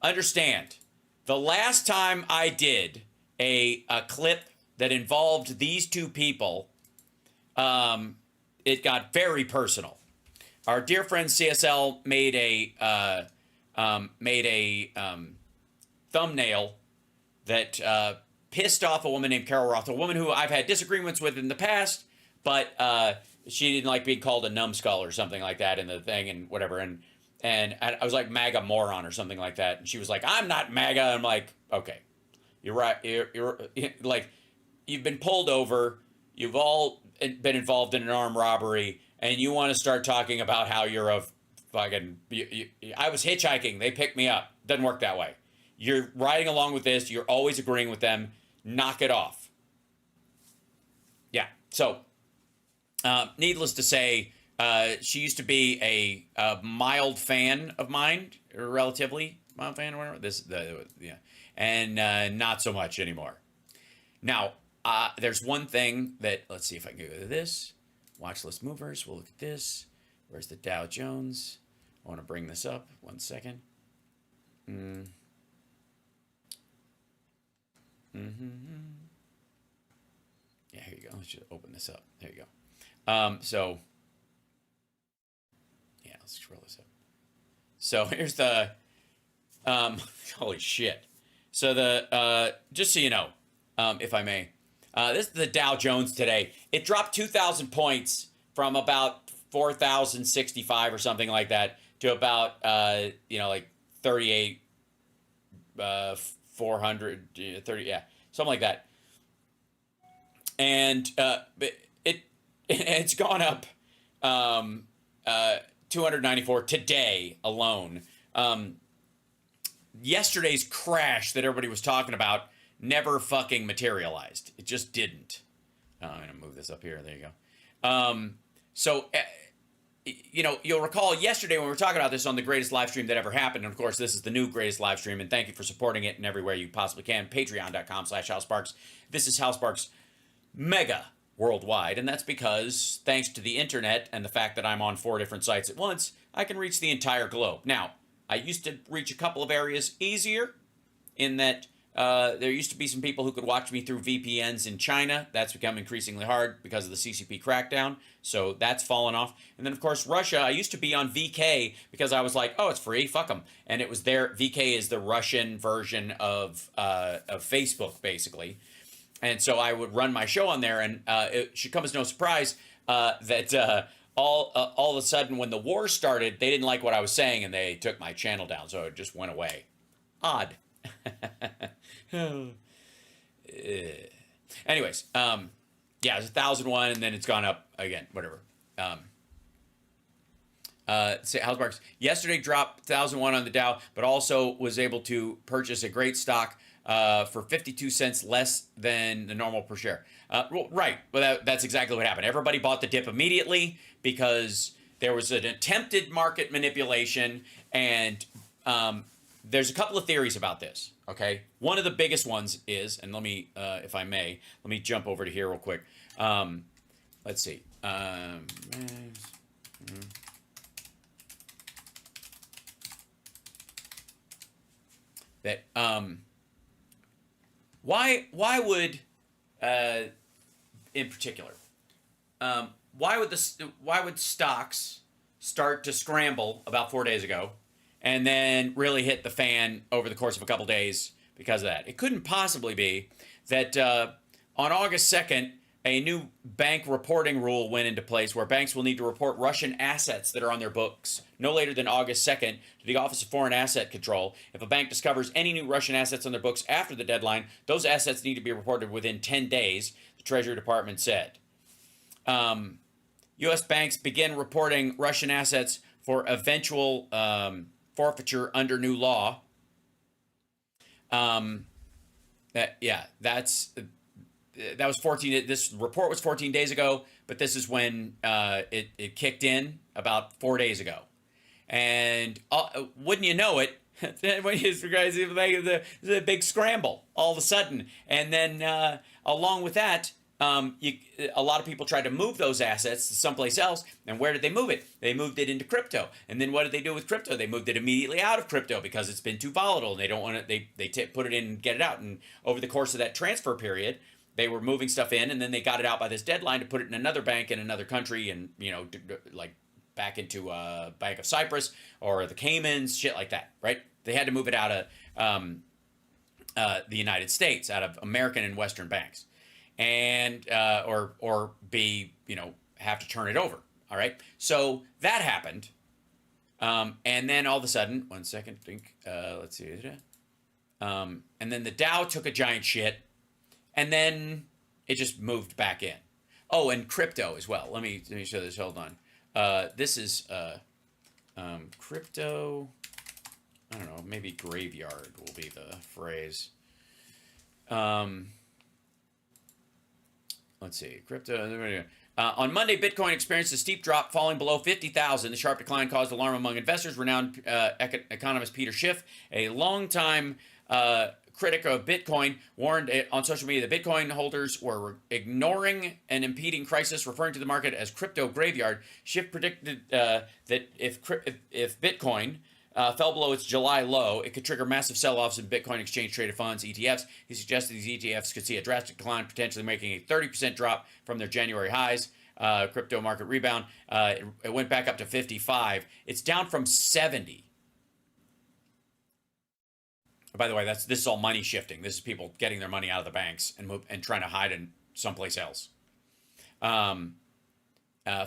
understand, the last time I did a clip that involved these two people, it got very personal. Our dear friend CSL made a thumbnail that pissed off a woman named Carol Roth, a woman who I've had disagreements with in the past, but she didn't like being called a numbskull or something like that in the thing and whatever. And I was like MAGA moron or something like that. And she was like, I'm not MAGA. I'm like, okay, you're right. You're like, you've been pulled over. You've all been involved in an armed robbery. And you want to start talking about how you're a fucking, I was hitchhiking. They picked me up. Doesn't work that way. You're riding along with this. You're always agreeing with them. Knock it off. Yeah. So, needless to say, she used to be a mild fan of mine, or relatively mild fan, or whatever. Yeah, and not so much anymore. Now, there's one thing that, let's see if I can go to this. Watch list movers. We'll look at this. Where's the Dow Jones? I want to bring this up. 1 second. Yeah, here you go. Let's just open this up. There you go. So, yeah, let's scroll this up. So here's the, holy shit. So the, just so you know, if I may, this is the Dow Jones today. It dropped 2,000 points from about 4,065 or something like that to about, like 38, 400, 30, yeah, something like that. And it's gone up 294 today alone. Yesterday's crash that everybody was talking about never fucking materialized. It just didn't. I'm going to move this up here. There you go. You'll recall yesterday when we were talking about this on the greatest live stream that ever happened. And of course, this is the new greatest live stream. And thank you for supporting it in everywhere you possibly can. Patreon.com/HalSparks. This is HalSparks Mega worldwide. And that's because thanks to the internet and the fact that I'm on 4 different sites at once, I can reach the entire globe. Now, I used to reach a couple of areas easier in that there used to be some people who could watch me through VPNs in China. That's become increasingly hard because of the CCP crackdown. So that's fallen off. And then, of course, Russia. I used to be on VK because I was like, oh, it's free. Fuck them. And it was there. VK is the Russian version of Facebook, basically. And so I would run my show on there. And it should come as no surprise that all of a sudden when the war started, they didn't like what I was saying and they took my channel down. So it just went away. Odd. Anyways, yeah, it's 1,001 and then it's gone up again, whatever. HalSparks yesterday dropped 1,001 on the Dow, but also was able to purchase a great stock for 52 cents less than the normal per share. Right, well, that's exactly what happened. Everybody bought the dip immediately because there was an attempted market manipulation, and there's a couple of theories about this, okay? One of the biggest ones is, and let me, if I may, let me jump over to here real quick. Let's see. That, why would, in particular, why would stocks start to scramble about 4 days ago and then really hit the fan over the course of a couple days because of that? It couldn't possibly be that on August 2nd, a new bank reporting rule went into place where banks will need to report Russian assets that are on their books no later than August 2nd to the Office of Foreign Asset Control. If a bank discovers any new Russian assets on their books after the deadline, those assets need to be reported within 10 days, the Treasury Department said. U.S. banks begin reporting Russian assets for eventual forfeiture under new law. That was 14. This report was 14 days ago, but this is when it kicked in about 4 days ago. And wouldn't you know it, there's a big scramble all of a sudden. And then along with that, a lot of people tried to move those assets to someplace else. And where did they move it? They moved it into crypto. And then what did they do with crypto? They moved it immediately out of crypto because it's been too volatile. And they don't want to. They put it in and get it out. And over the course of that transfer period, they were moving stuff in, and then they got it out by this deadline to put it in another bank in another country, and like back into Bank of Cyprus or the Caymans, shit like that, right? They had to move it out of the United States, out of American and Western banks, and or be have to turn it over. All right, so that happened, and then all of a sudden, one second, let's see, and then the Dow took a giant shit. And then it just moved back in. Oh, and crypto as well. Let me show this. Hold on. This is crypto. I don't know. Maybe graveyard will be the phrase. Let's see. Crypto. On Monday, Bitcoin experienced a steep drop, falling below 50,000. The sharp decline caused alarm among investors. Renowned economist Peter Schiff, a longtime critic of Bitcoin, warned on social media that Bitcoin holders were ignoring an impending crisis, referring to the market as crypto graveyard. Schiff predicted that if Bitcoin fell below its July low, it could trigger massive sell-offs in Bitcoin exchange-traded funds, ETFs. He suggested these ETFs could see a drastic decline, potentially making a 30% drop from their January highs. Crypto market rebound. It went back up to 55. It's down from 70. By the way, this is all money shifting. This is people getting their money out of the banks and trying to hide in someplace else.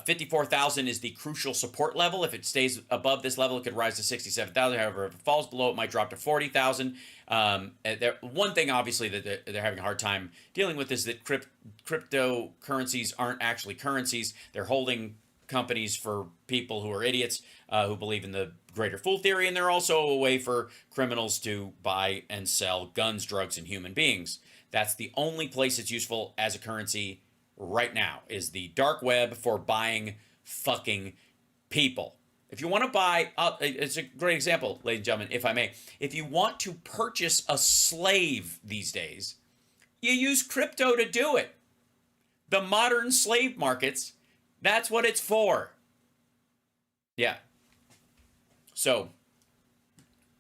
54,000 is the crucial support level. If it stays above this level, it could rise to 67,000. However, if it falls below, it might drop to 40,000. One thing, obviously, that they're having a hard time dealing with is that cryptocurrencies aren't actually currencies. They're holding companies for people who are idiots who believe in the greater fool theory, and they're also a way for criminals to buy and sell guns, drugs, and human beings. That's the only place it's useful as a currency right now, is the dark web for buying fucking people. If you want to buy, it's a great example, ladies and gentlemen, if I may. If you want to purchase a slave these days, you use crypto to do it. The modern slave markets, that's what it's for. Yeah. So,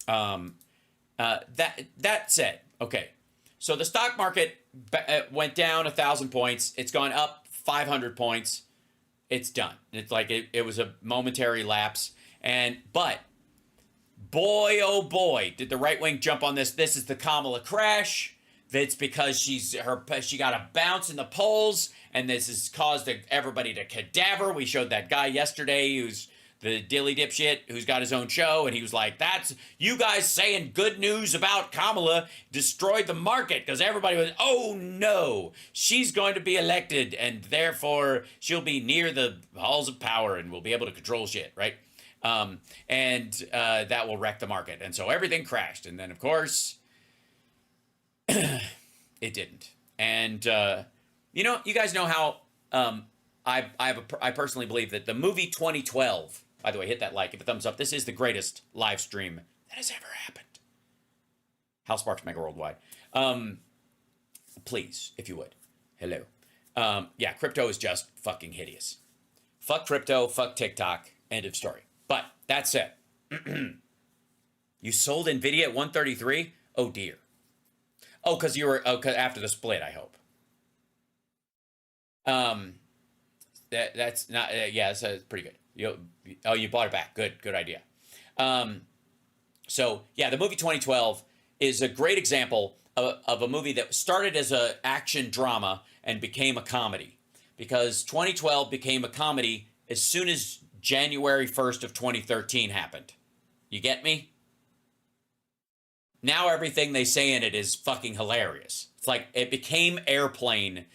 that said, okay. So the stock market went down 1,000 points. It's gone up 500 points. It's done. It's like it was a momentary lapse. But boy, oh boy, did the right wing jump on this. This is the Kamala crash. That's because she got a bounce in the polls, and this has caused everybody to cadaver. We showed that guy yesterday who's the dilly dipshit who's got his own show, and he was like, that's you guys saying good news about Kamala destroyed the market, because everybody was, oh no, she's going to be elected, and therefore she'll be near the halls of power and will be able to control shit, right? That will wreck the market. And so everything crashed. And then, of course, it didn't. And, you guys know how I personally believe that the movie 2012, by the way, hit that like, give a thumbs up. This is the greatest live stream that has ever happened. Hal Sparks Mega Worldwide. Please, if you would. Hello. Yeah, crypto is just fucking hideous. Fuck crypto, fuck TikTok, end of story. But that said, you sold NVIDIA at 133? Oh dear. Oh, because you were after the split, I hope. That's not that's pretty good. You bought it back. Good idea. So yeah, the movie 2012 is a great example of a movie that started as an action drama and became a comedy, because 2012 became a comedy as soon as January 1st of 2013 happened. You get me? Now everything they say in it is fucking hilarious. It's like it became Airplane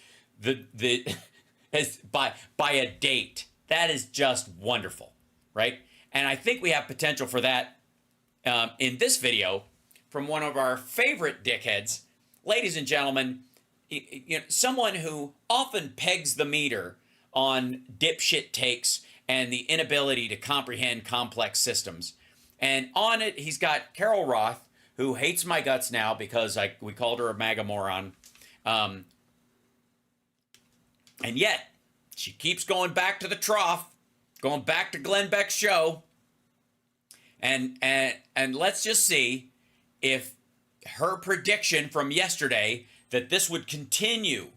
as by a date. That is just wonderful, right? And I think we have potential for that in this video from one of our favorite dickheads. Ladies and gentlemen, someone who often pegs the meter on dipshit takes and the inability to comprehend complex systems. And on it, he's got Carol Roth, who hates my guts now because we called her a MAGA moron. And yet, she keeps going back to the trough, going back to Glenn Beck's show. And let's just see if her prediction from yesterday that this would continue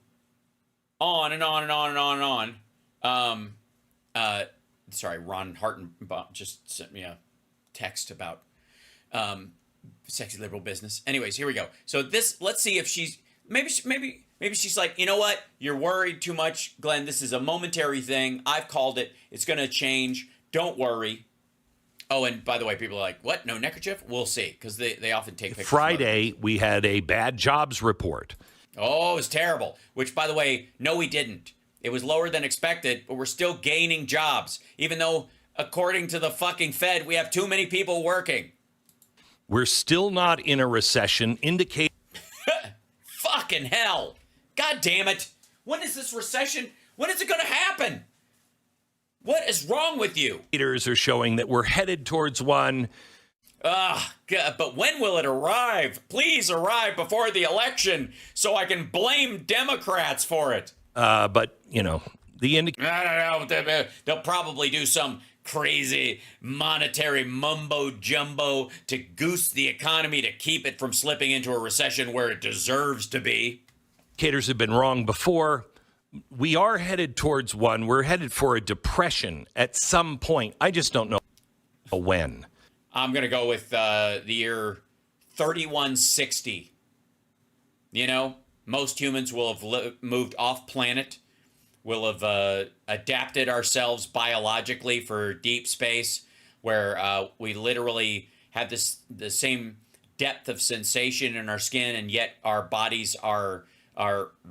on and on and on and on and on. Sorry, Ron Hartenbaum just sent me a text about sexy liberal business. Anyways, here we go. So let's see if she's maybe she's like, you know what? You're worried too much, Glenn. This is a momentary thing. I've called it. It's going to change. Don't worry. Oh, and by the way, people are like, what? No neckerchief? We'll see, because they often take pictures. Friday, we had a bad jobs report. Oh, it was terrible. Which, by the way, no, we didn't. It was lower than expected, but we're still gaining jobs, even though, according to the fucking Fed, we have too many people working. We're still not in a recession, indicate. Fucking hell. God damn it. When is this recession? When is it going to happen? What is wrong with you? Indicators are showing that we're headed towards one. God, but when will it arrive? Please arrive before the election so I can blame Democrats for it. But, you know, the indicator. I don't know. They'll probably do some crazy monetary mumbo jumbo to goose the economy to keep it from slipping into a recession where it deserves to be. Indicators have been wrong before. We are headed towards one. We're headed for a depression at some point. I just don't know when. I'm going to go with the year 3160. You know, most humans will have moved off planet, will have adapted ourselves biologically for deep space, where we literally have the same depth of sensation in our skin, and yet our bodies are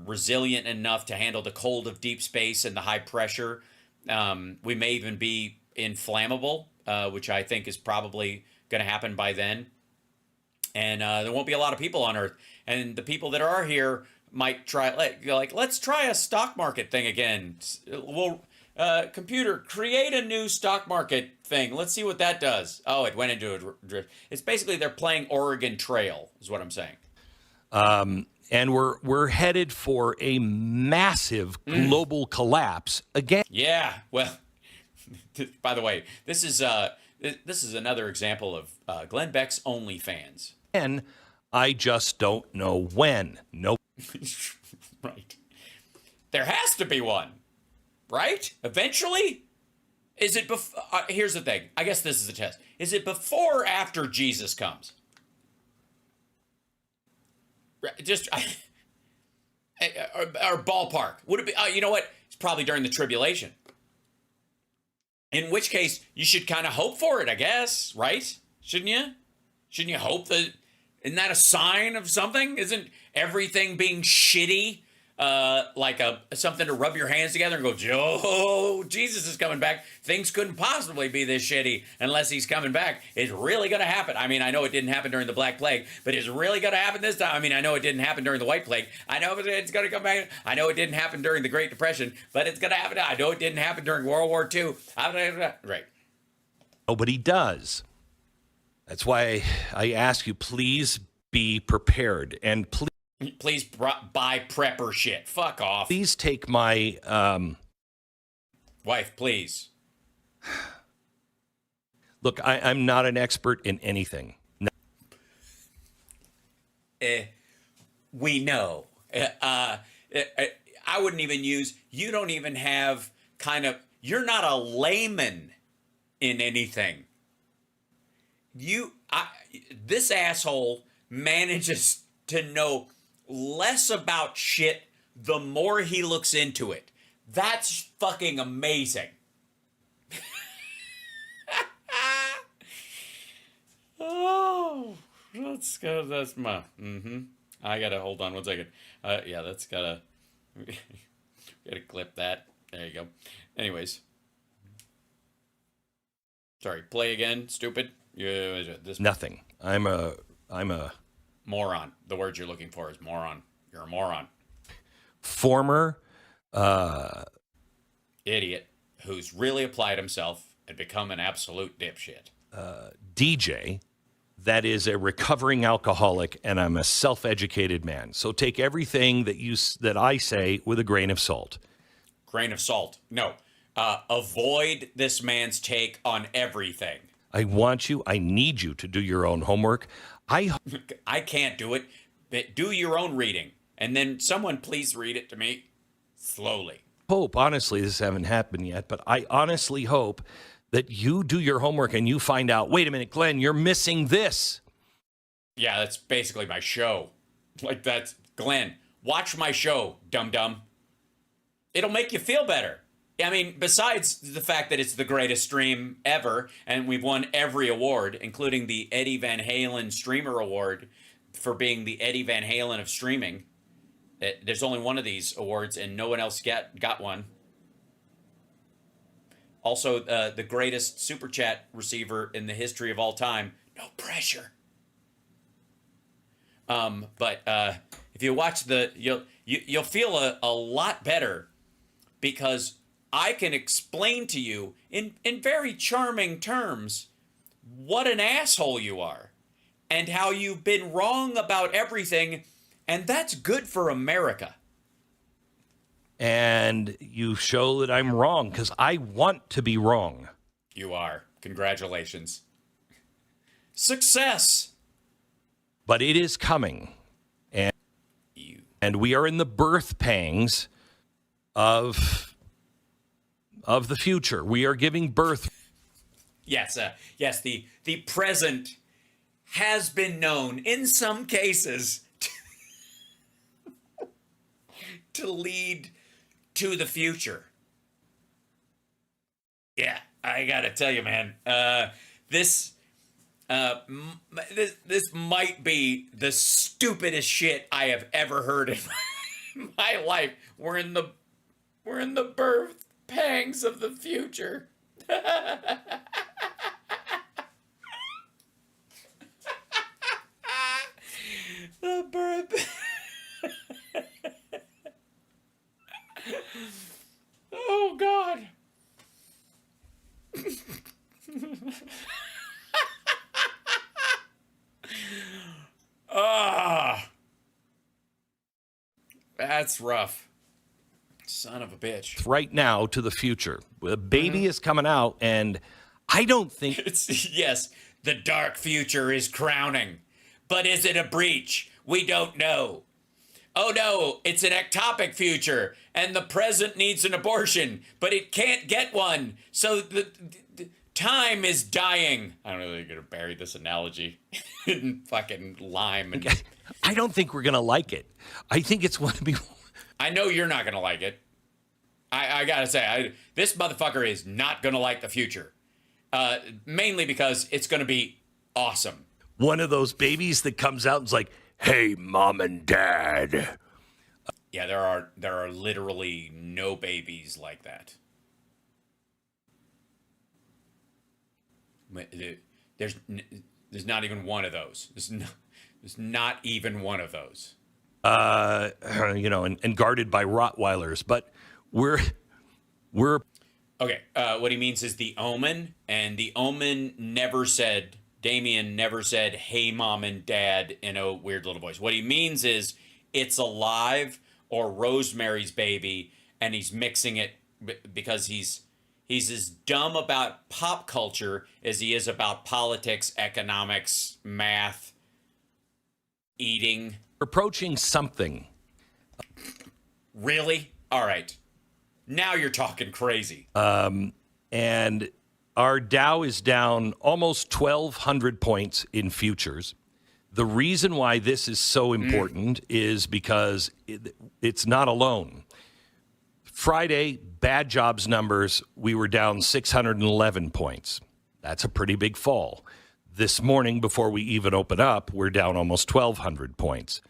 resilient enough to handle the cold of deep space and the high pressure. We may even be inflammable, which I think is probably going to happen by then. And there won't be a lot of people on Earth. And the people that are here might try, let's try a stock market thing again. We'll, computer, create a new stock market thing. Let's see what that does. Oh, it went into a drift. It's basically they're playing Oregon Trail, is what I'm saying. And we're headed for a massive global collapse again. Yeah. Well, by the way, this is another example of Glenn Beck's OnlyFans. And I just don't know when. No. Right. There has to be one, right? Eventually? Is it before? Here's the thing. I guess this is the test. Is it before or after Jesus comes? Just or ballpark. Would it be? You know what? It's probably during the tribulation. In which case, you should kind of hope for it, I guess, right? Shouldn't you? Shouldn't you hope that? Isn't that a sign of something? Isn't everything being shitty like something to rub your hands together and go, "Oh, Jesus is coming back. Things couldn't possibly be this shitty unless he's coming back. It's really going to happen." I mean, I know it didn't happen during the Black Plague, but it's really going to happen this time. I mean, I know it didn't happen during the White Plague. I know it's going to come back. I know it didn't happen during the Great Depression, but it's going to happen. I know it didn't happen during World War II. Right. Nobody does. That's why I ask you, please be prepared. And please buy prepper shit. Fuck off. Please take my... wife, please. Look, I'm not an expert in anything. No. We know. I wouldn't even use... You don't even have kind of... You're not a layman in anything. This asshole manages to know less about shit the more he looks into it. That's fucking amazing. Oh, that's my, I gotta, hold on one second. Yeah, that's gotta clip that. There you go. Anyways. Sorry, play again, stupid. Nothing. I'm a moron. The word you're looking for is moron. You're a moron. Former idiot who's really applied himself and become an absolute dipshit. DJ that is a recovering alcoholic, and I'm a self-educated man. So take everything that I say with a grain of salt. grain of salt. No. Avoid this man's take on everything. I need you to do your own homework. I can't do it. But do your own reading. And then someone please read it to me slowly. Hope, honestly, this hasn't happened yet, but I honestly hope that you do your homework and you find out, wait a minute, Glenn, you're missing this. Yeah, that's basically my show. Like, that's Glenn, watch my show, dum-dum. It'll make you feel better. I mean, besides the fact that it's the greatest stream ever, and we've won every award, including the Eddie Van Halen Streamer Award for being the Eddie Van Halen of streaming. There's only one of these awards, and no one else got one. Also, the greatest super chat receiver in the history of all time. No pressure. But if you watch you'll feel a lot better, because I can explain to you in very charming terms what an asshole you are and how you've been wrong about everything, and that's good for America. And you show that I'm wrong because I want to be wrong. You are. Congratulations. Success. But it is coming. And we are in the birth pangs of the future. We are giving birth. Yes, the present has been known in some cases to lead to the future. Yeah, I gotta tell you, man, this might be the stupidest shit I have ever heard in my life. We're in the birth pangs of the future. The birth. Oh God. That's rough. Son of a bitch. Right now to the future. A baby is coming out, and I don't think... Yes, the dark future is crowning. But is it a breach? We don't know. Oh no, it's an ectopic future, and the present needs an abortion, but it can't get one. So the time is dying. I don't know if you're going to bury this analogy in fucking lime. And... I don't think we're going to like it. I think it's going to be... I know you're not going to like it. I got to say, this motherfucker is not going to like the future. Mainly because it's going to be awesome. One of those babies that comes out and is like, hey, mom and dad. Yeah, there are literally no babies like that. There's not even one of those. There's not even one of those. And guarded by Rottweilers, but we're okay. What he means is the Omen, and the Omen Damien never said, hey, mom and dad, in a weird little voice. What he means is It's Alive or Rosemary's Baby, and he's mixing it because he's as dumb about pop culture as he is about politics, economics, math, eating. Approaching something. Really? All right. Now you're talking crazy. And our Dow is down almost 1,200 points in futures. The reason why this is so important is because it's not alone. Friday, bad jobs numbers, we were down 611 points. That's a pretty big fall. This morning, before we even open up, we're down almost 1,200 points.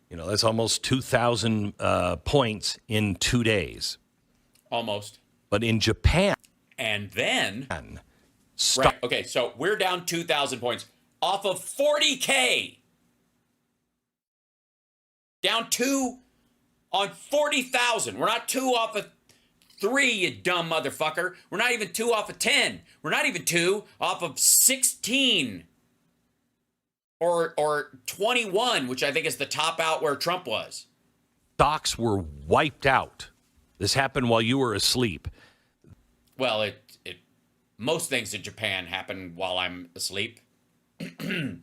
That's almost 2,000 points in 2 days. Almost. But in Japan... And then... Right. Okay, so we're down 2,000 points off of 40K. Down 2 on 40,000. We're not 2 off of 3, you dumb motherfucker. We're not even 2 off of 10. We're not even 2 off of 16. Or 21, which I think is the top out where Trump was. Stocks were wiped out. This happened while you were asleep. Well, most things in Japan happen while I'm asleep. The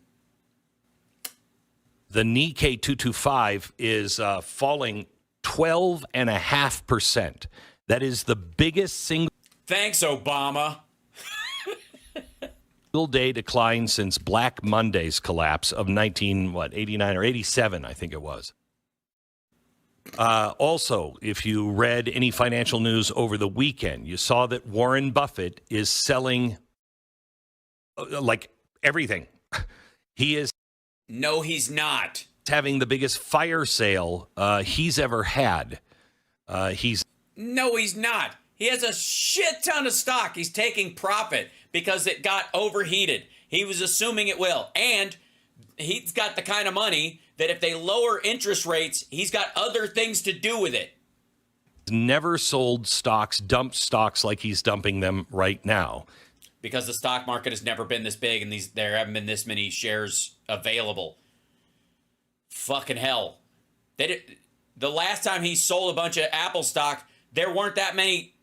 Nikkei 225 is falling 12.5%. That is the biggest single Thanks, Obama. day decline since Black Monday's collapse of 89 or 87, I think it was. Also, if you read any financial news over the weekend, you saw that Warren Buffett is selling like everything. He is No, he's not. having the biggest fire sale he's ever had. No, he's not. He has a shit ton of stock. He's taking profit because it got overheated. He was assuming it will. And he's got the kind of money that if they lower interest rates, he's got other things to do with it. Never sold stocks, dumped stocks like he's dumping them right now. Because the stock market has never been this big and there haven't been this many shares available. Fucking hell. The last time he sold a bunch of Apple stock, there weren't that many.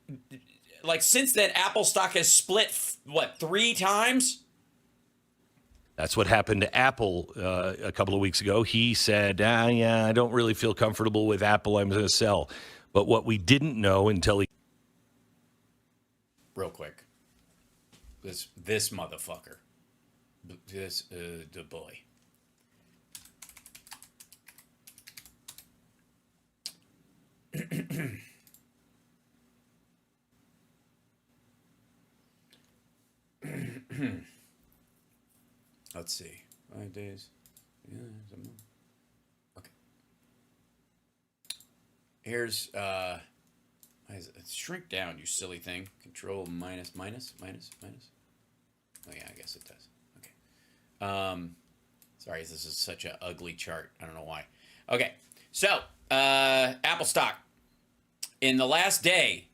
Like, since then, Apple stock has split, 3 times? That's what happened to Apple a couple of weeks ago. He said, I don't really feel comfortable with Apple. I'm going to sell. But what we didn't know until he... Real quick. This motherfucker. The boy. Let's see. 5 days. Yeah, okay. Here's shrink down, you silly thing. Control minus. Oh yeah, I guess it does. Okay. Sorry, this is such an ugly chart. I don't know why. Okay. So, Apple stock. In the last day,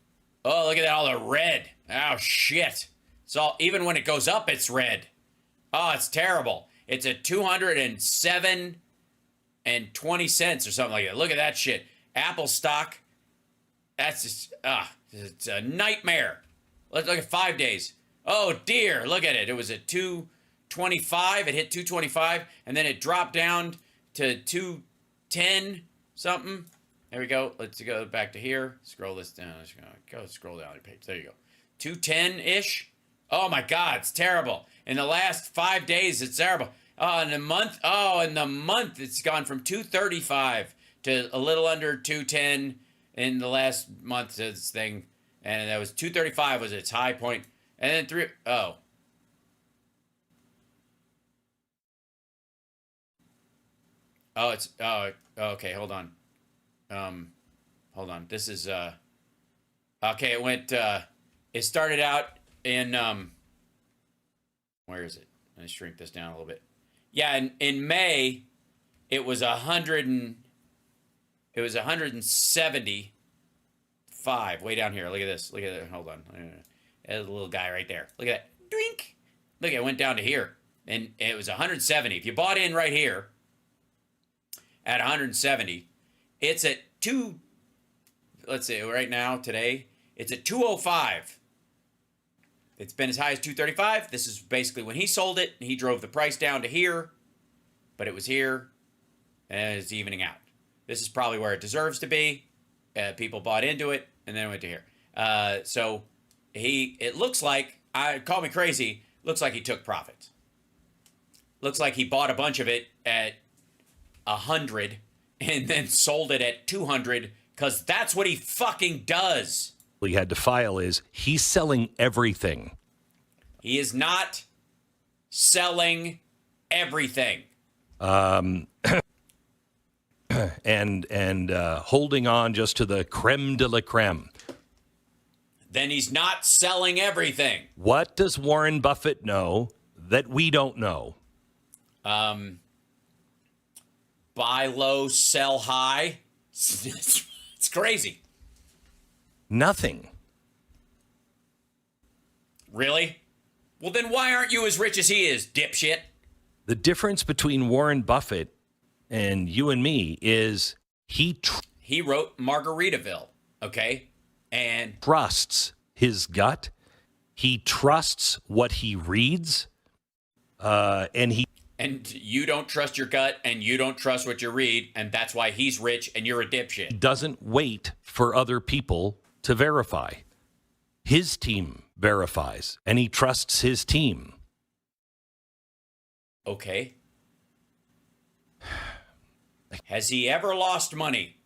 oh, look at that, all the red. Oh, shit. It's all, even when it goes up, it's red. Oh, it's terrible. It's at 207.20 cents or something like that. Look at that shit. Apple stock, that's just, it's a nightmare. Let's look at 5 days. Oh, dear, look at it. It was at 225. It hit 225, and then it dropped down to 210 something. There we go. Let's go back to here. Scroll this down. Scroll down your page. There you go. 210-ish. Oh, my God. It's terrible. In the last 5 days, it's terrible. In the month, it's gone from 235 to a little under 210 in the last month of this thing. And that was 235 was its high point. And then okay, hold on. Hold on. This is, okay, it went, it started out in, where is it? Let me shrink this down a little bit. Yeah, in May, it was 175, way down here. Look at this. Look at it. Hold on. There's a little guy right there. Look at that. Doink. Look, it went down to here. And it was 170. If you bought in right here at 170, it's at let's see, right now, today, it's at 205. It's been as high as 235. This is basically when he sold it. He drove the price down to here, but it was here, and it's evening out. This is probably where it deserves to be. People bought into it, and then it went to here. So it looks like, call me crazy, looks like he took profits. Looks like he bought a bunch of it at 100 and then sold it at 200 because that's what he fucking does. He had to file is he's selling everything. He is not selling everything. And holding on just to the creme de la creme. Then he's not selling everything. What does Warren Buffett know that we don't know? Buy low, sell high. It's crazy. Nothing. Really? Well, then why aren't you as rich as he is, dipshit? The difference between Warren Buffett and you and me is he wrote Margaritaville, okay? And trusts his gut. He trusts what he reads. And you don't trust your gut, and you don't trust what you read, and that's why he's rich and you're a dipshit. doesn't wait for other people to verify. His team verifies, and he trusts his team. Okay. Has he ever lost money?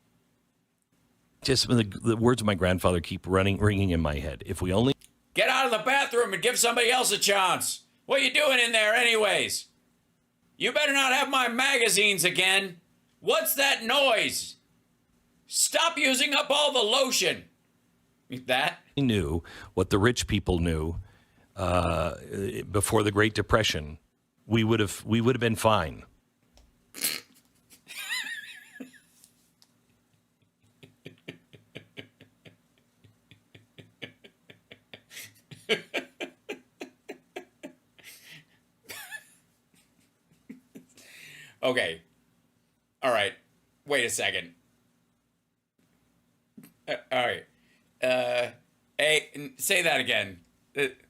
Just the words of my grandfather keep ringing in my head. If we only Get out of the bathroom and give somebody else a chance. What are you doing in there anyways? You better not have my magazines again. What's that noise? Stop using up all the lotion. That? knew what the rich people knew before the Great Depression, we would have been fine. Okay. All right. Wait a second. All right. Hey, say that again.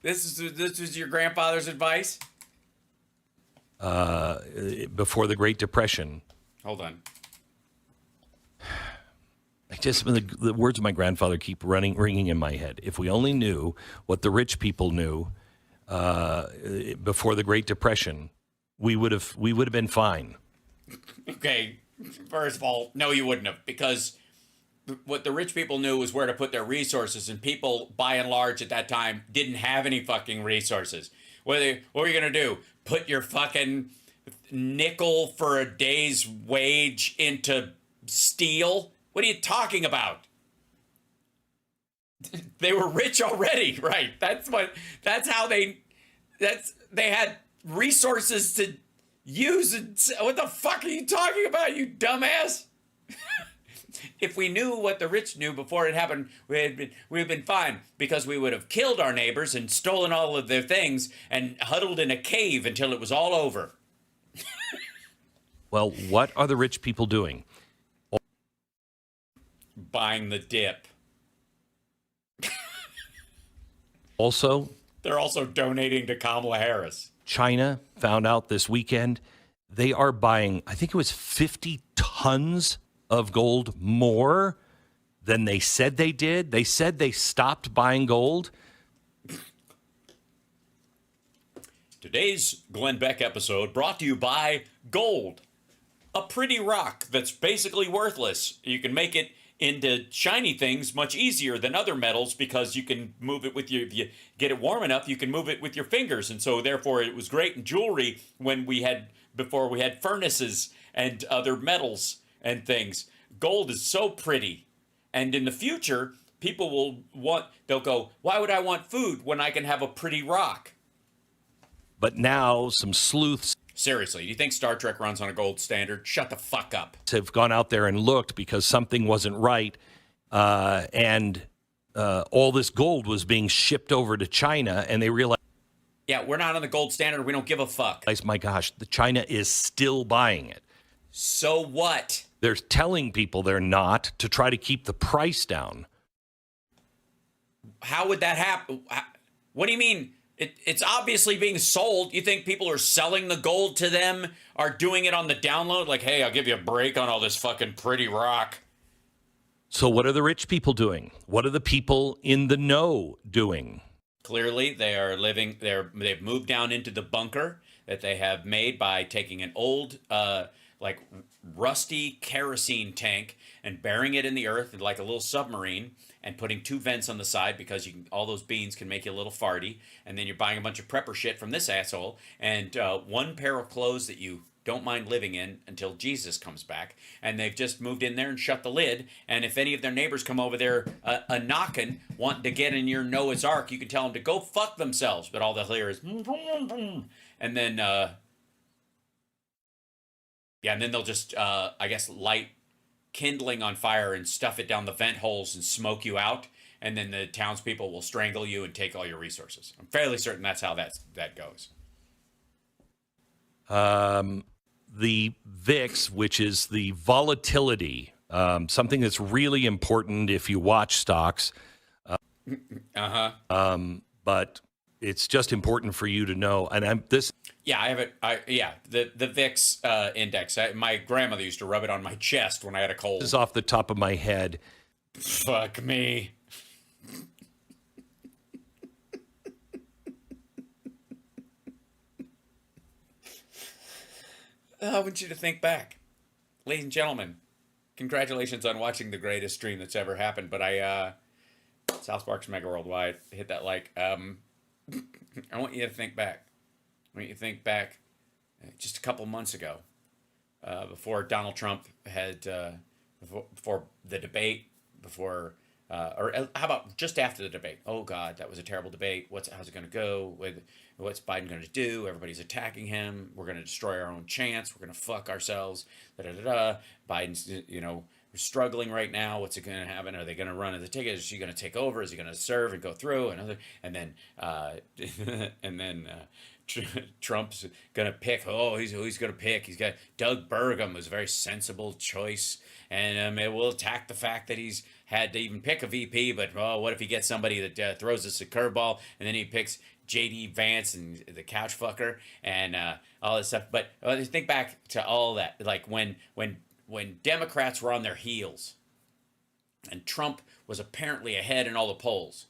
This was your grandfather's advice? Before the Great Depression. Hold on. Just the words of my grandfather keep ringing in my head. If we only knew what the rich people knew before the Great Depression, we would have been fine. Okay, first of all, no, you wouldn't have, because what the rich people knew was where to put their resources, and people, by and large, at that time, didn't have any fucking resources. What were you gonna do? Put your fucking nickel for a day's wage into steel? What are you talking about? They were rich already, right? They had resources to use. And what the fuck are you talking about, you dumbass? If we knew what the rich knew before it happened, we'd been fine, because we would have killed our neighbors and stolen all of their things and huddled in a cave until it was all over. Well, what are the rich people doing? Buying the dip. Also, they're also donating to Kamala Harris. China found out this weekend they are buying, I think it was 50 tons of gold more than they said they did. They said they stopped buying gold. Today's Glenn Beck episode brought to you by gold, a pretty rock that's basically worthless. You can make it into shiny things much easier than other metals, because you can move it with your, if you get it warm enough, you can move it with your fingers. And so therefore it was great in jewelry before we had furnaces and other metals and things. Gold is so pretty. And in the future, people they'll go, why would I want food when I can have a pretty rock? But now some sleuths Seriously, do you think Star Trek runs on a gold standard? Shut the fuck up. have gone out there and looked because something wasn't right, and all this gold was being shipped over to China, and they realized, Yeah, we're not on the gold standard. We don't give a fuck. my gosh, China is still buying it. So what? They're telling people they're not to try to keep the price down. How would that happen? What do you mean? It's obviously being sold. You think people are selling the gold to them, are doing it on the download? Like, hey, I'll give you a break on all this fucking pretty rock. So what are the rich people doing? What are the people in the know doing? Clearly, they are living. They've moved down into the bunker that they have made by taking an old, like rusty kerosene tank and burying it in the earth like a little submarine, and putting 2 vents on the side, because all those beans can make you a little farty. And then you're buying a bunch of prepper shit from this asshole, and 1 pair of clothes that you don't mind living in until Jesus comes back. And they've just moved in there and shut the lid. And if any of their neighbors come over there a knocking, wanting to get in your Noah's Ark, you can tell them to go fuck themselves. But all they'll hear is, and then, and then they'll just, I guess, light kindling on fire and stuff it down the vent holes and smoke you out, and then the townspeople will strangle you and take all your resources. I'm fairly certain that's how that goes. The VIX, which is the volatility, something that's really important if you watch stocks. But it's just important for you to know. And this Yeah, I have it. The VIX index. My grandmother used to rub it on my chest when I had a cold. is off the top of my head. Fuck me. I want you to think back. Ladies and gentlemen, congratulations on watching the greatest stream that's ever happened. But South Park's Mega Worldwide, hit that like. I want you to think back. I want you to think back just a couple months ago, before Donald Trump had, before the debate, or how about just after the debate? Oh God, that was a terrible debate. How's it going to go? What's Biden going to do? Everybody's attacking him. We're going to destroy our own chance. We're going to fuck ourselves. Biden's, we're struggling right now. What's it going to happen? Are they going to run as a ticket? Is he going to take over? Is he going to serve and go through? And then Trump's going to pick. Oh, he's going to pick. He's got Doug Burgum, who's a very sensible choice. And it will attack the fact that he's had to even pick a VP. But what if he gets somebody that throws us a curveball, and then he picks J.D. Vance and the couch fucker and all this stuff. But think back to all that, like when Democrats were on their heels and Trump was apparently ahead in all the polls,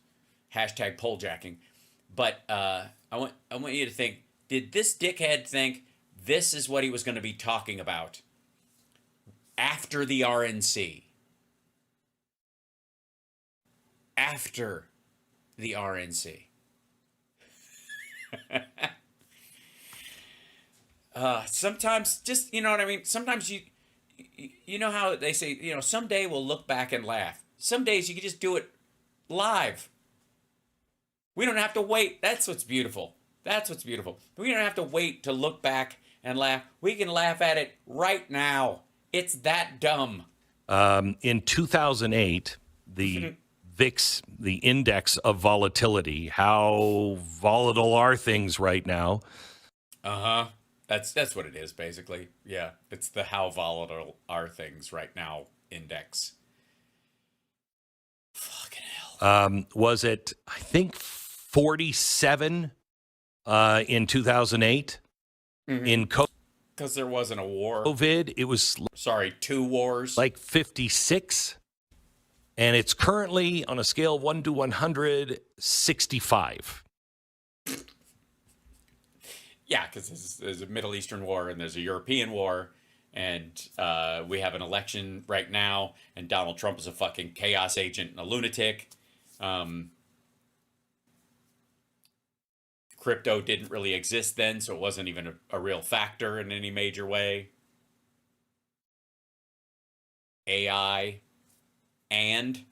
hashtag polljacking. But I want you to think, did this dickhead think this is what he was going to be talking about after the RNC? After the RNC. Sometimes, just, you know what I mean? Sometimes you know how they say, someday we'll look back and laugh. Some days you can just do it live. We don't have to wait. That's what's beautiful. That's what's beautiful. We don't have to wait to look back and laugh. We can laugh at it right now. It's that dumb. In 2008, the VIX, the index of volatility, how volatile are things right now? That's what it is, basically. Yeah, it's the how volatile are things right now index. Fucking hell. Was it, I think, 47 in 2008? Mm-hmm. In because there wasn't a war. COVID, it was... Sorry, 2 wars. Like 56. And it's currently, on a scale of 1 to 100, 65. Yeah, because there's a Middle Eastern war and there's a European war, and we have an election right now, and Donald Trump is a fucking chaos agent and a lunatic. Crypto didn't really exist then, so it wasn't even a real factor in any major way. AI. And?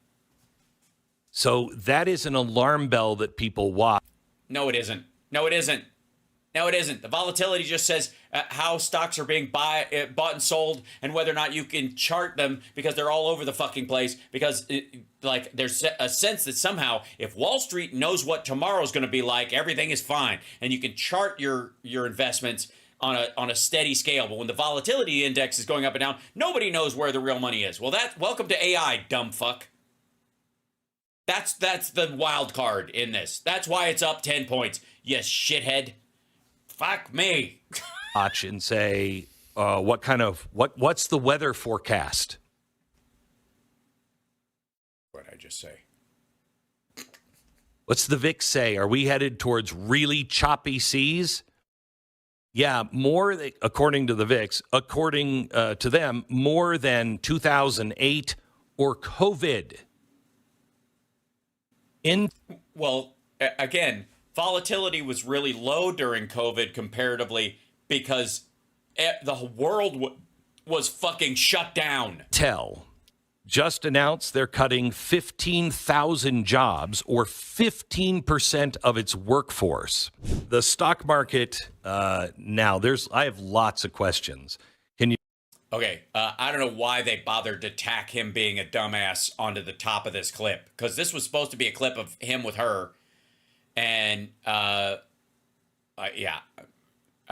So that is an alarm bell that people watch. No, it isn't. No, it isn't. No, it isn't. The volatility just says how stocks are being bought and sold, and whether or not you can chart them, because they're all over the fucking place. Because there's a sense that somehow if Wall Street knows what tomorrow's going to be like, everything is fine, and you can chart your investments on a steady scale. But when the volatility index is going up and down, nobody knows where the real money is. Well, welcome to AI, dumb fuck. That's the wild card in this. That's why it's up 10 points. Yes, shithead. Fuck me. Watch and say, what's the weather forecast? What'd I just say? What's the VIX say? Are we headed towards really choppy seas? Yeah, according to the VIX, according to them, more than 2008 or COVID. Well, again, volatility was really low during COVID comparatively because the world was fucking shut down. Just announced they're cutting 15,000 jobs, or 15% of its workforce. The stock market now, I have lots of questions. Okay, I don't know why they bothered to tack him being a dumbass onto the top of this clip, because this was supposed to be a clip of him with her. And, yeah,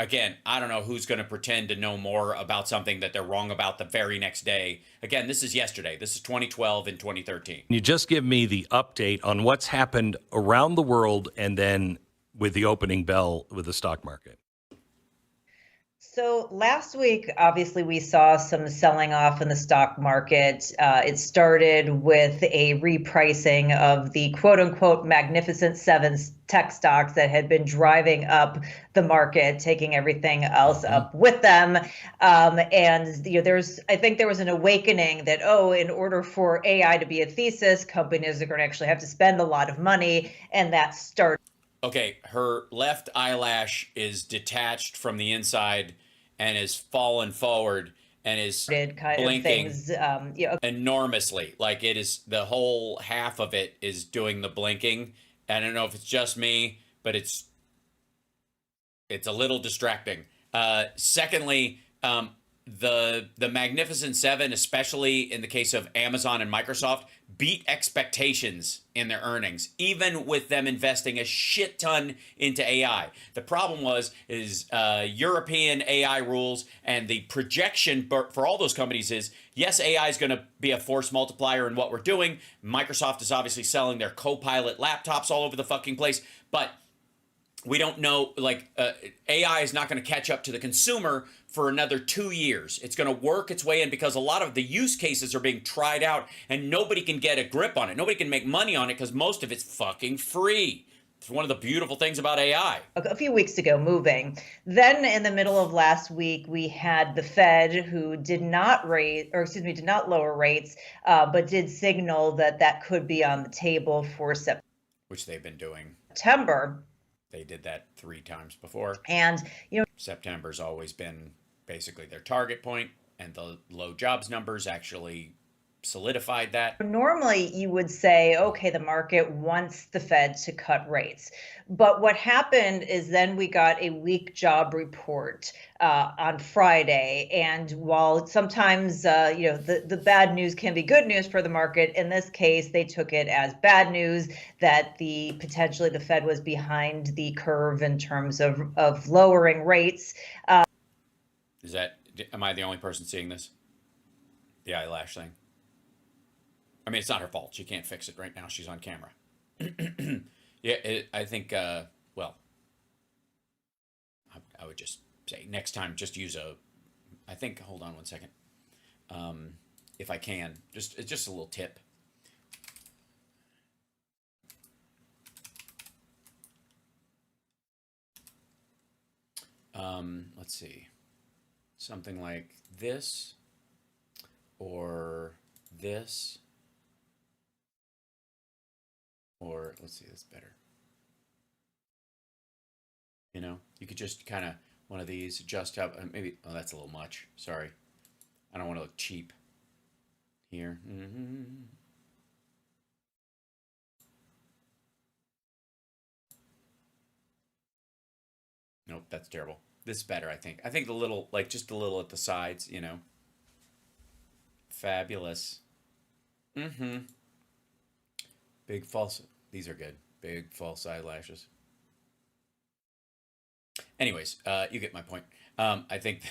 again, I don't know who's going to pretend to know more about something that they're wrong about the very next day. Again, this is yesterday. This is 2012 and 2013. Can you just give me the update on what's happened around the world and then with the opening bell with the stock market? So last week, obviously, we saw some selling off in the stock market. It started with a repricing of the quote unquote Magnificent Seven tech stocks that had been driving up the market, taking everything else up with them. And I think there was an awakening that, in order for AI to be a thesis, companies are going to actually have to spend a lot of money. And that started. Okay, her left eyelash is detached from the inside and is fallen forward and is blinking enormously. Like it is, the whole half of it is doing the blinking. I don't know if it's just me, but it's a little distracting. Secondly, the Magnificent Seven, especially in the case of Amazon and Microsoft, beat expectations in their earnings, even with them investing a shit ton into AI. The problem is European AI rules, and the projection for all those companies is, yes, AI is going to be a force multiplier in what we're doing. Microsoft is obviously selling their Copilot laptops all over the fucking place, but we don't know, AI is not going to catch up to the consumer for another 2 years. It's going to work its way in because a lot of the use cases are being tried out and nobody can get a grip on it. Nobody can make money on it because most of it's fucking free. It's one of the beautiful things about AI. A few weeks ago, moving. Then in the middle of last week, we had the Fed, who did not lower rates, but did signal that could be on the table for September. Which they've been doing. They did that 3 times before. And, September's always been basically their target point, and the low jobs numbers actually solidified that. Normally, you would say, okay, the market wants the Fed to cut rates. But what happened is then we got a weak job report on Friday. And while sometimes, the bad news can be good news for the market, in this case, they took it as bad news that potentially the Fed was behind the curve in terms of lowering rates. Am I the only person seeing this? The eyelash thing? I mean, it's not her fault. She can't fix it right now. She's on camera. I think, I would just say next time, just use hold on one second. If I can, it's just a little tip. Let's see. Something like this or this. Or let's see, that's better. You could just kind of one of these, adjust up, maybe. Oh, that's a little much. Sorry, I don't want to look cheap here. Nope, that's terrible. This is better, I think. I think the little, just a little at the sides. Fabulous. Big false. These are good. Big false eyelashes. Anyways, you get my point. I think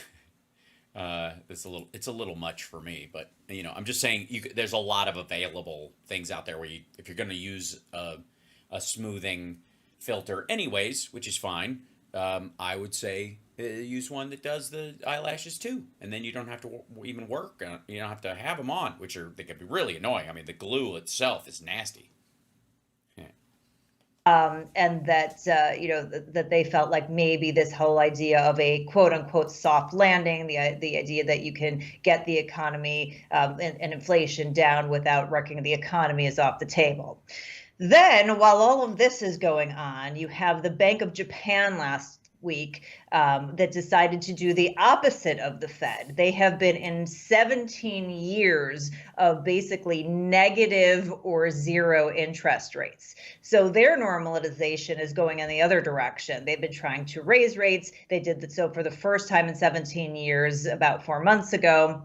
it's a little much for me, but I'm just saying there's a lot of available things out there where if you're going to use a smoothing filter, anyways, which is fine. I would say use one that does the eyelashes too, and then you don't have to even work. You don't have to have them on, they can be really annoying. I mean, the glue itself is nasty. And that, that they felt like maybe this whole idea of a quote unquote soft landing, the idea that you can get the economy and inflation down without wrecking the economy, is off the table. Then, while all of this is going on, you have the Bank of Japan last week that decided to do the opposite of the Fed. They have been in 17 years of basically negative or zero interest rates. So their normalization is going in the other direction. They've been trying to raise rates. They did so for the first time in 17 years about 4 months ago.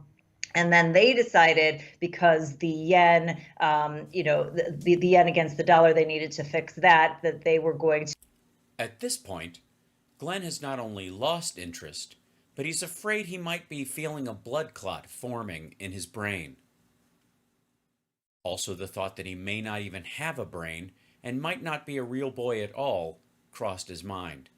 And then they decided, because the yen, the yen against the dollar, they needed to fix that they were going to. At this point, Glenn has not only lost interest, but he's afraid he might be feeling a blood clot forming in his brain. Also, the thought that he may not even have a brain and might not be a real boy at all crossed his mind.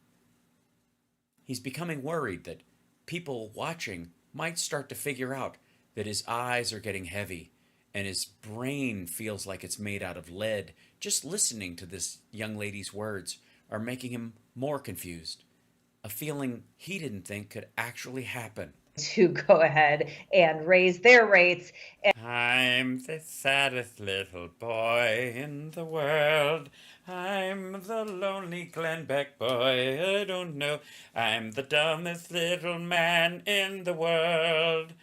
He's becoming worried that people watching might start to figure out that his eyes are getting heavy and his brain feels like it's made out of lead. Just listening to this young lady's words are making him more confused, a feeling he didn't think could actually happen. To go ahead and raise their rates. I'm the saddest little boy in the world. I'm the lonely Glenn Beck boy. I don't know. I'm the dumbest little man in the world.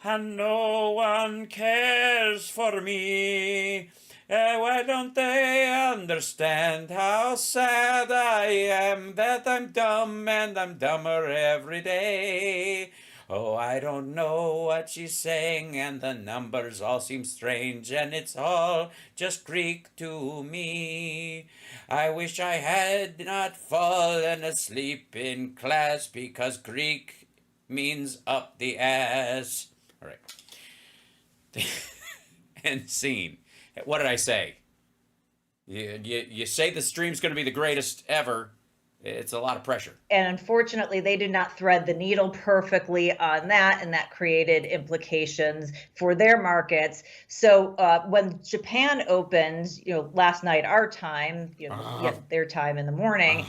And no one cares for me. Why don't they understand how sad I am that I'm dumb and I'm dumber every day? Oh, I don't know what she's saying, and the numbers all seem strange, and it's all just Greek to me. I wish I had not fallen asleep in class, because Greek means up the ass. All right. And scene. What did I say? You say the stream's going to be the greatest ever. It's a lot of pressure. And unfortunately, they did not thread the needle perfectly on that, and that created implications for their markets. So when Japan opened, last night, our time, their time in the morning,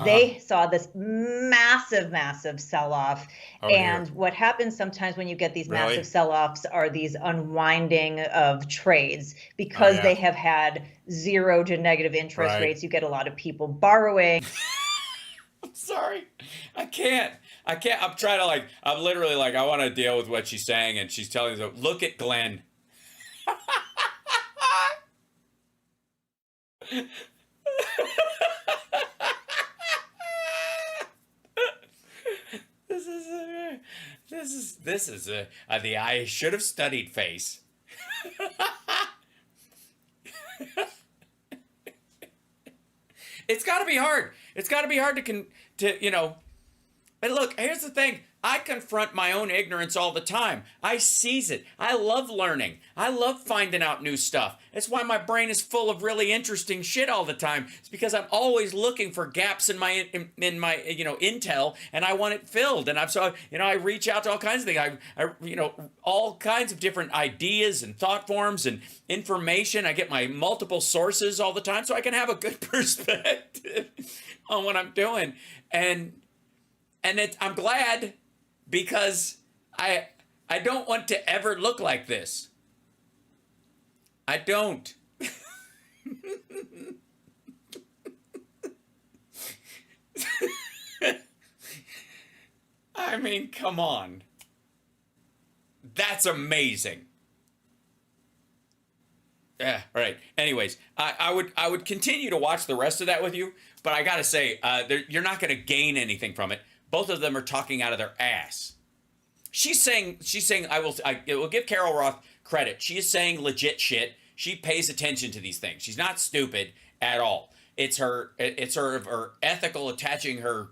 they saw this massive sell-off. And what happens sometimes when you get these massive sell-offs are these unwinding of trades, because they have had 0 to negative interest rates. You get a lot of people borrowing. I'm sorry. I can't. I'm trying to I'm literally I want to deal with what she's saying, and she's telling me, look at Glenn. This is the I should have studied face. It's got to be hard. It's got to be hard to. But look, here's the thing. I confront my own ignorance all the time. I seize it. I love learning. I love finding out new stuff. That's why my brain is full of really interesting shit all the time. It's because I'm always looking for gaps in my intel, and I want it filled. And I reach out to all kinds of things. All kinds of different ideas and thought forms and information. I get my multiple sources all the time, so I can have a good perspective on what I'm doing. And I'm glad, because I don't want to ever look like this. I don't. I mean, come on. That's amazing. Yeah, all right. Anyways, I would continue to watch the rest of that with you, but I gotta say, you're not gonna gain anything from it. Both of them are talking out of their ass. She's saying I will give Carol Roth credit. She is saying legit shit. She pays attention to these things. She's not stupid at all. It's her ethical attaching her,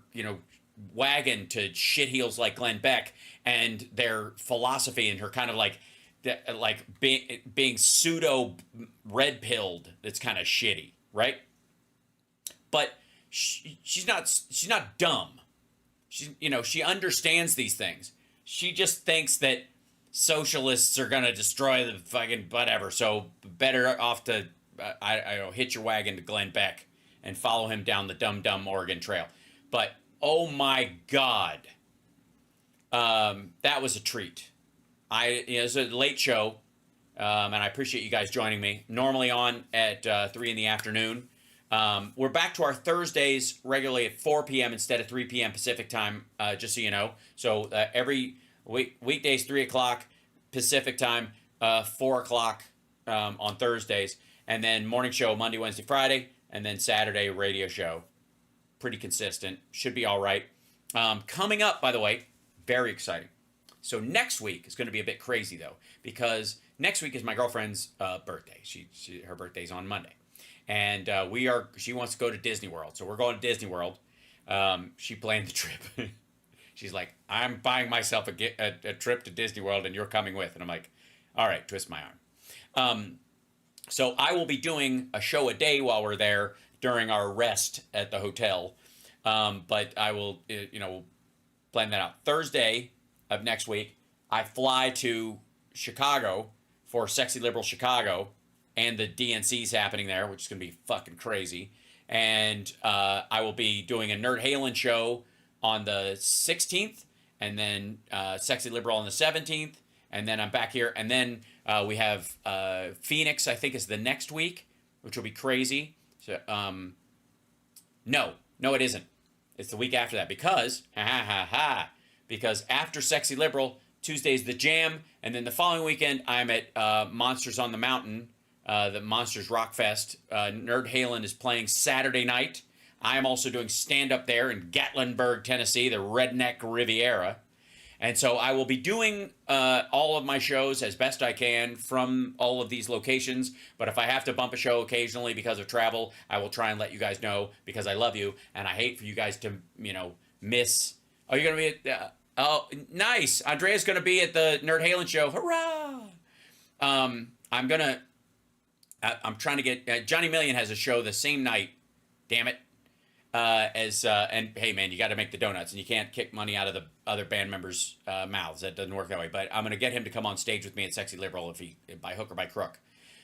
wagon to shit heels like Glenn Beck and their philosophy, and her kind of being pseudo red pilled. That's kind of shitty, right? But she's not dumb. She understands these things. She just thinks that socialists are going to destroy the fucking whatever. So better off to, hitch your wagon to Glenn Beck and follow him down the dumb Oregon Trail. But, oh my God, that was a treat. It was a late show, and I appreciate you guys joining me. Normally on at 3 in the afternoon. We're back to our Thursdays regularly at 4 p.m. instead of 3 p.m. Pacific time, just so you know. So every weekdays, 3 o'clock Pacific time, 4 o'clock on Thursdays. And then morning show Monday, Wednesday, Friday. And then Saturday radio show. Pretty consistent. Should be all right. Coming up, by the way, very exciting. So next week is going to be a bit crazy, though, because next week is my girlfriend's birthday. Her birthday's on Monday. And she wants to go to Disney World. So we're going to Disney World. She planned the trip. She's like, I'm buying myself a trip to Disney World and you're coming with. And I'm like, all right, twist my arm. So I will be doing a show a day while we're there during our rest at the hotel. But I will, plan that out. Thursday of next week, I fly to Chicago for Sexy Liberal Chicago, and the DNC's happening there, which is going to be fucking crazy. And I will be doing a Nerd Halen show on the 16th, and then Sexy Liberal on the 17th, and then I'm back here. And then we have Phoenix, I think, is the next week, which will be crazy. So, no, it isn't. It's the week after that because, because after Sexy Liberal, Tuesday's the Jam, and then the following weekend I'm at Monsters on the Mountain, the Monsters Rock Fest. Nerd Halen is playing Saturday night. I am also doing stand-up there in Gatlinburg, Tennessee, the Redneck Riviera. And so I will be doing all of my shows as best I can from all of these locations. But if I have to bump a show occasionally because of travel, I will try and let you guys know because I love you. And I hate for you guys to, miss. Oh, you're going to be at... oh, nice. Andrea's going to be at the Nerd Halen show. Hurrah! I'm trying to get... Johnny Million has a show the same night. Damn it. And hey man, you got to make the donuts, and you can't kick money out of the other band members' mouths. That doesn't work that way. But I'm gonna get him to come on stage with me at Sexy Liberal if he by hook or by crook.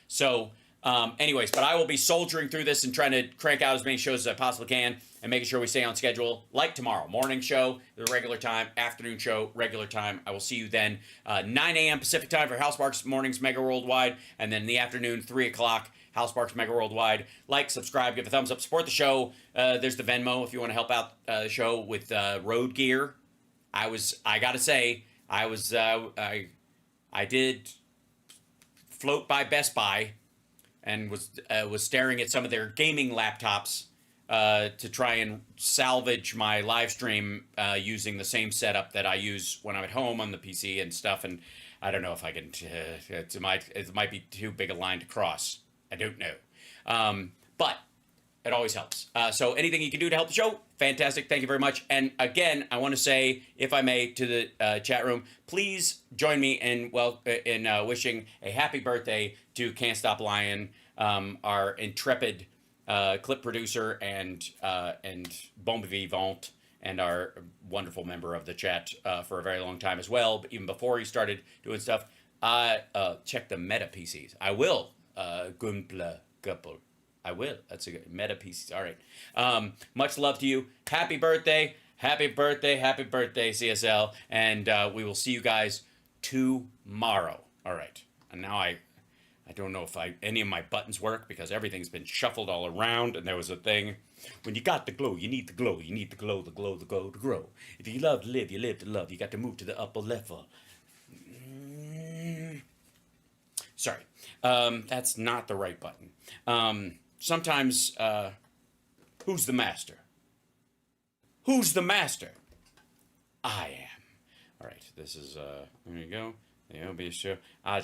So, anyways, but I will be soldiering through this and trying to crank out as many shows as I possibly can, and making sure we stay on schedule. Like tomorrow, morning show, the regular time, afternoon show, regular time. I will see you then, 9 a.m. Pacific time for House Marks Mornings Mega Worldwide, and then in the afternoon, 3 o'clock. House Sparks Mega Worldwide. Like, subscribe, give a thumbs up, support the show. There's the Venmo if you want to help out the show with road gear. I gotta say, I did float by Best Buy and was staring at some of their gaming laptops to try and salvage my live stream using the same setup that I use when I'm at home on the PC and stuff. And I don't know if I can. It might be too big a line to cross. I don't know. But it always helps. So anything you can do to help the show, fantastic. Thank you very much. And again, I want to say, if I may, to the chat room, please join me in wishing a happy birthday to Can't Stop Lion, our intrepid clip producer and bon vivant, and our wonderful member of the chat for a very long time as well. But even before he started doing stuff, check the Meta PCs. I will. Gunpla couple. I will. That's a good Meta PCs. All right. Much love to you. Happy birthday. Happy birthday. Happy birthday, CSL. And we will see you guys tomorrow. All right. And now I don't know if any of my buttons work because everything's been shuffled all around. And there was a thing. When you got the glow, you need the glow. You need the glow, the glow, the glow to grow. If you love to live, you live to love. You got to move to the upper level. Sorry. That's not the right button. Sometimes, who's the master? Who's the master? I am. All right. This is, there you go. There'll be a show. I'll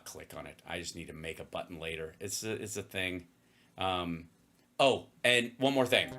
click on it. I just need to make a button later. It's a thing. Oh, and one more thing.